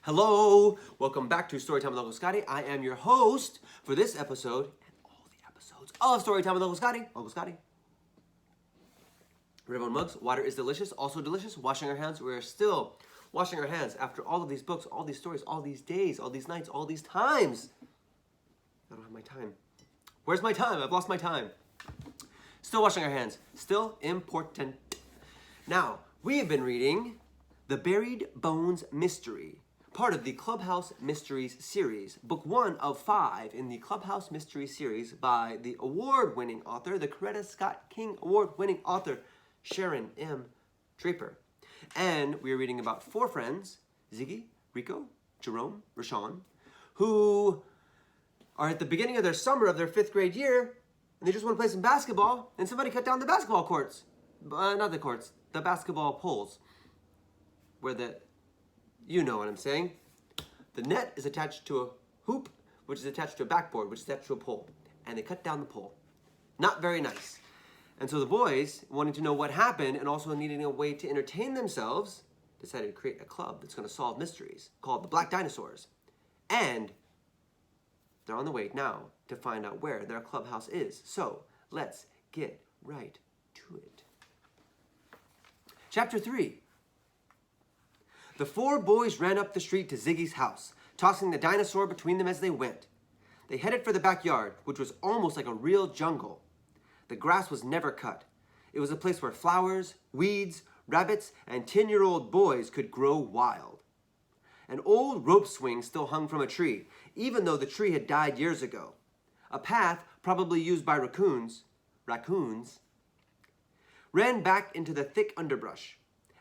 Hello, welcome back to Storytime with Uncle Scotty. I am your host for this episode and all the episodes of Storytime with Uncle Scotty. Uncle Scotty. Ribbon mugs, water is delicious, also delicious. Washing our hands, we're still washing our hands after all of these books, all these stories, all these days, all these nights, all these times. I don't have my time. Where's my time? I've lost my time. Still washing our hands, still important. Now, we have been reading The Buried Bones Mystery, part of the Clubhouse Mysteries series, book 1 of 5 in the Clubhouse Mysteries series by the award-winning author, the Coretta Scott King award-winning author, Sharon M. Draper. And we are reading about 4 friends, Ziggy, Rico, Jerome, Rashawn, who are at the beginning of their summer of their 5th grade year, and they just want to play some basketball, and somebody cut down the basketball courts. Not the courts, the basketball poles. You know what I'm saying. The net is attached to a hoop, which is attached to a backboard, which is attached to a pole. And they cut down the pole. Not very nice. And so the boys, wanting to know what happened and also needing a way to entertain themselves, decided to create a club that's going to solve mysteries called the Black Dinosaurs. And they're on the way now to find out where their clubhouse is. So let's get right to it. Chapter 3. The 4 boys ran up the street to Ziggy's house, tossing the dinosaur between them as they went. They headed for the backyard, which was almost like a real jungle. The grass was never cut. It was a place where flowers, weeds, rabbits, and 10-year-old boys could grow wild. An old rope swing still hung from a tree, even though the tree had died years ago. A path, probably used by raccoons, ran back into the thick underbrush.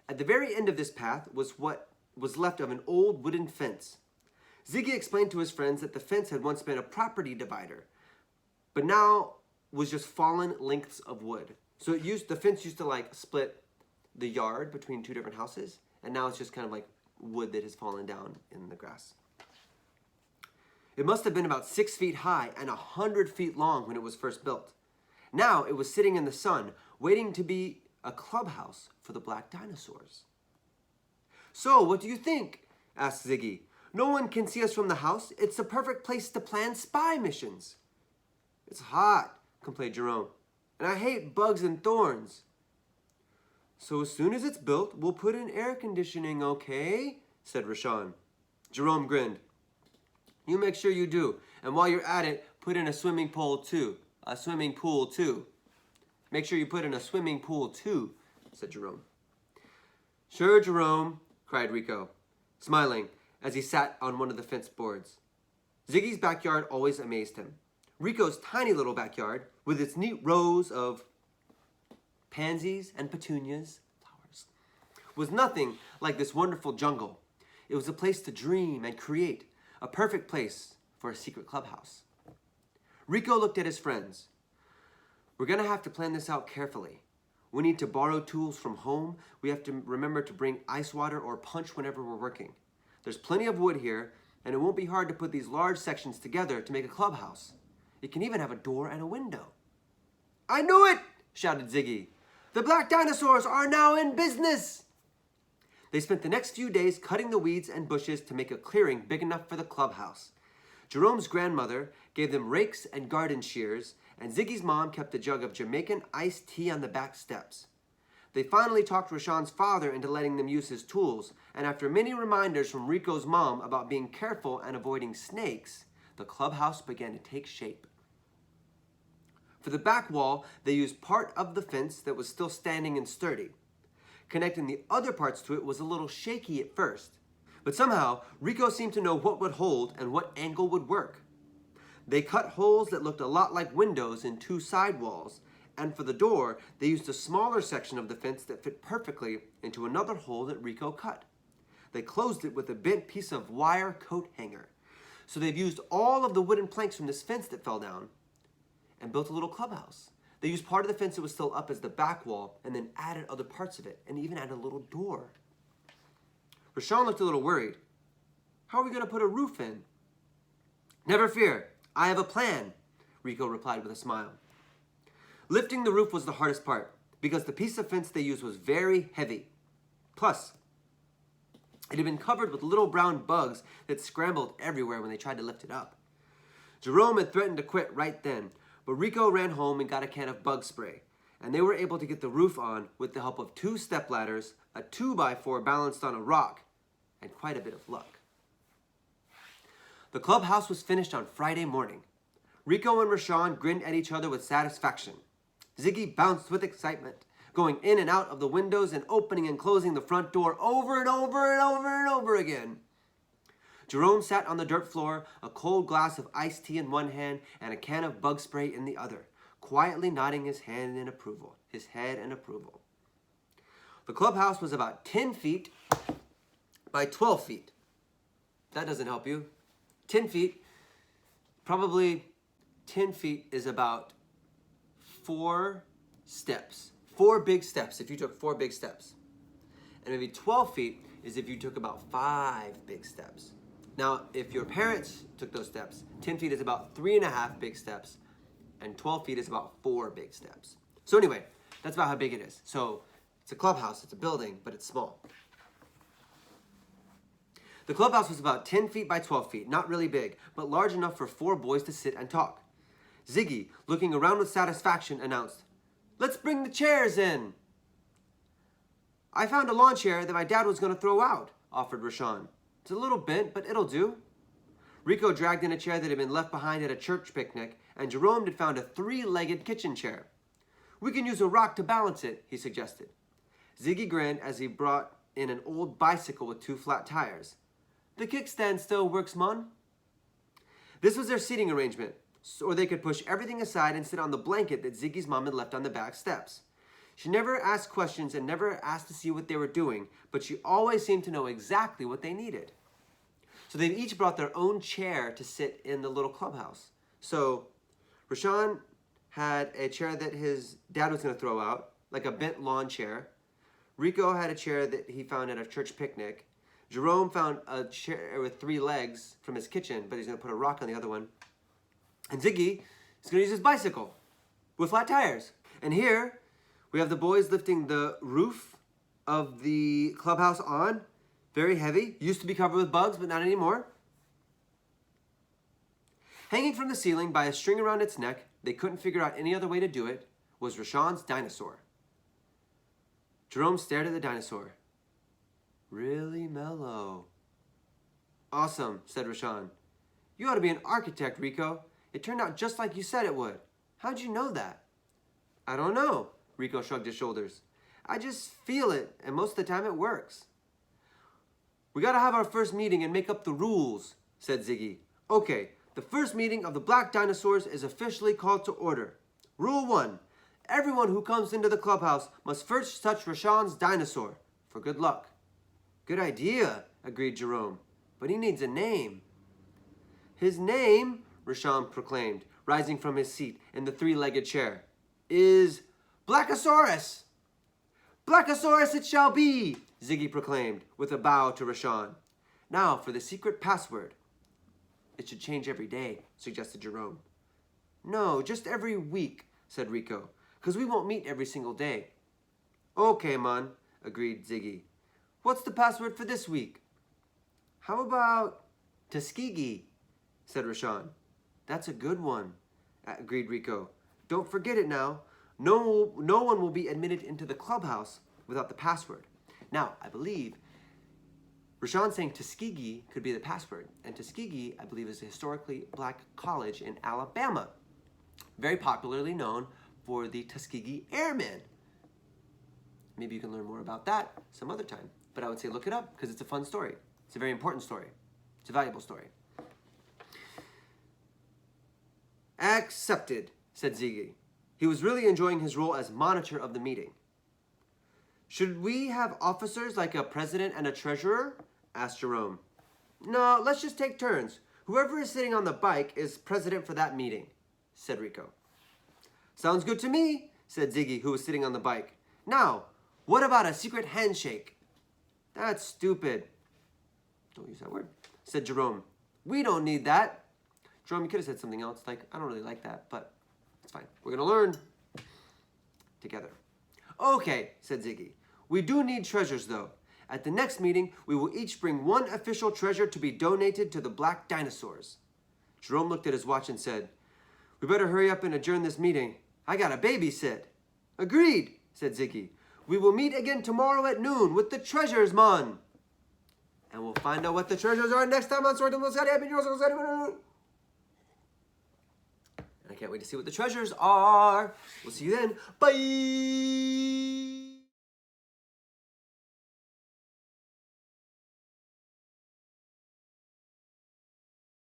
At the very end of this path was what was left of an old wooden fence. Ziggy explained to his friends that the fence had once been a property divider, but now was just fallen lengths of wood. So the fence used to like split the yard between 2 different houses, and now it's just kind of like wood that has fallen down in the grass. It must have been about 6 feet high and 100 feet long when it was first built. Now it was sitting in the sun, waiting to be a clubhouse for the Black Dinosaurs. "So, what do you think?" asked Ziggy. "No one can see us from the house. It's the perfect place to plan spy missions." "It's hot," complained Jerome, "and I hate bugs and thorns." "So as soon as it's built, we'll put in air conditioning, okay?" said Rashawn. Jerome grinned. "You make sure you do, and while you're at it, put in a swimming pool too. Make sure you put in a swimming pool too," said Jerome. "Sure, Jerome," cried Rico, smiling as he sat on one of the fence boards. Ziggy's backyard always amazed him. Rico's tiny little backyard, with its neat rows of pansies and petunias, flowers, was nothing like this wonderful jungle. It was a place to dream and create, a perfect place for a secret clubhouse. Rico looked at his friends. "We're going to have to plan this out carefully. We need to borrow tools from home. We have to remember to bring ice water or punch whenever we're working. There's plenty of wood here, and it won't be hard to put these large sections together to make a clubhouse. It can even have a door and a window." "I knew it!" shouted Ziggy. "The Black Dinosaurs are now in business!" They spent the next few days cutting the weeds and bushes to make a clearing big enough for the clubhouse. Jerome's grandmother gave them rakes and garden shears, and Ziggy's mom kept a jug of Jamaican iced tea on the back steps. They finally talked Rashawn's father into letting them use his tools, and after many reminders from Rico's mom about being careful and avoiding snakes, the clubhouse began to take shape. For the back wall, they used part of the fence that was still standing and sturdy. Connecting the other parts to it was a little shaky at first, but somehow Rico seemed to know what would hold and what angle would work. They cut holes that looked a lot like windows in 2 side walls, and for the door, they used a smaller section of the fence that fit perfectly into another hole that Rico cut. They closed it with a bent piece of wire coat hanger. So they've used all of the wooden planks from this fence that fell down and built a little clubhouse. They used part of the fence that was still up as the back wall and then added other parts of it and even added a little door. Rashawn looked a little worried. "How are we going to put a roof in?" "Never fear. I have a plan," Rico replied with a smile. Lifting the roof was the hardest part because the piece of fence they used was very heavy. Plus, It had been covered with little brown bugs that scrambled everywhere when they tried to lift it up. Jerome had threatened to quit right then, but Rico ran home and got a can of bug spray, and they were able to get the roof on with the help of 2 stepladders, a 2x4 balanced on a rock, and quite a bit of luck. The clubhouse was finished on Friday morning. Rico and Rashawn grinned at each other with satisfaction. Ziggy bounced with excitement, going in and out of the windows and opening and closing the front door over and over and over and over again. Jerome sat on the dirt floor, a cold glass of iced tea in one hand and a can of bug spray in the other, quietly nodding his head in approval. The clubhouse was about 10 feet by 12 feet. That doesn't help you. 10 feet, probably 10 feet is about 4 steps. 4 big steps if you took 4 big steps. And maybe 12 feet is if you took about 5 big steps. Now, if your parents took those steps, 10 feet is about 3.5 big steps, and 12 feet is about 4 big steps. So anyway, that's about how big it is. So it's a clubhouse, it's a building, but it's small. The clubhouse was about 10 feet by 12 feet, not really big, but large enough for 4 boys to sit and talk. Ziggy, looking around with satisfaction, announced, "Let's bring the chairs in." "I found a lawn chair that my dad was going to throw out," offered Rashawn. "It's a little bent, but it'll do." Rico dragged in a chair that had been left behind at a church picnic, and Jerome had found a 3-legged kitchen chair. "We can use a rock to balance it," he suggested. Ziggy grinned as he brought in an old bicycle with 2 flat tires. "The kickstand still works, Mon." This was their seating arrangement, so they could push everything aside and sit on the blanket that Ziggy's mom had left on the back steps. She never asked questions and never asked to see what they were doing, but she always seemed to know exactly what they needed. So they each brought their own chair to sit in the little clubhouse. So Rashawn had a chair that his dad was going to throw out, like a bent lawn chair. Rico had a chair that he found at a church picnic. Jerome found a chair with 3 legs from his kitchen, but he's going to put a rock on the other one. And Ziggy is going to use his bicycle with flat tires. And here we have the boys lifting the roof of the clubhouse on. Very heavy. Used to be covered with bugs, but not anymore. Hanging from the ceiling by a string around its neck, they couldn't figure out any other way to do it, was Rashawn's dinosaur. Jerome stared at the dinosaur. "Really mellow." "Awesome," said Rashawn. "You ought to be an architect, Rico. It turned out just like you said it would. How'd you know that?" "I don't know," Rico shrugged his shoulders. "I just feel it, and most of the time it works." "We gotta have our first meeting and make up the rules," said Ziggy. "Okay, the first meeting of the Black Dinosaurs is officially called to order. Rule 1. Everyone who comes into the clubhouse must first touch Rashawn's dinosaur for good luck." "Good idea," agreed Jerome. "But he needs a name." "His name," Rashawn proclaimed, rising from his seat in the 3-legged chair, "is Blackosaurus." "Blackosaurus it shall be," Ziggy proclaimed, with a bow to Rashawn. "Now for the secret password." "It should change every day," suggested Jerome. "No, just every week," said Rico, "because we won't meet every single day." "Okay, man," agreed Ziggy. "What's the password for this week?" "How about Tuskegee?" said Rashawn. "That's a good one," agreed Rico. "Don't forget it now. No one will be admitted into the clubhouse without the password." Now, I believe Rashawn saying Tuskegee could be the password. And Tuskegee, I believe, is a historically black college in Alabama. Very popularly known for the Tuskegee Airmen. Maybe you can learn more about that some other time. But I would say look it up because it's a fun story. It's a very important story. It's a valuable story. "Accepted," said Ziggy. He was really enjoying his role as monitor of the meeting. "Should we have officers like a president and a treasurer?" asked Jerome. "No, let's just take turns. Whoever is sitting on the bike is president for that meeting," said Rico. "Sounds good to me," said Ziggy, who was sitting on the bike. "Now, what about a secret handshake?" "That's stupid." "Don't use that word," said Jerome. "We don't need that." Jerome, you could have said something else, like, "I don't really like that, but it's fine. We're going to learn together." "Okay," said Ziggy. "We do need treasures, though. At the next meeting, we will each bring one official treasure to be donated to the Black Dinosaurs. Jerome looked at his watch and said, "We better hurry up and adjourn this meeting. I gotta babysit." "Agreed," said Ziggy. "We will meet again tomorrow at noon with the treasures, mon." And we'll find out what the treasures are next time on Storytime. Uncle Scotty. I've been yours, Uncle Scotty. And I can't wait to see what the treasures are. We'll see you then. Bye.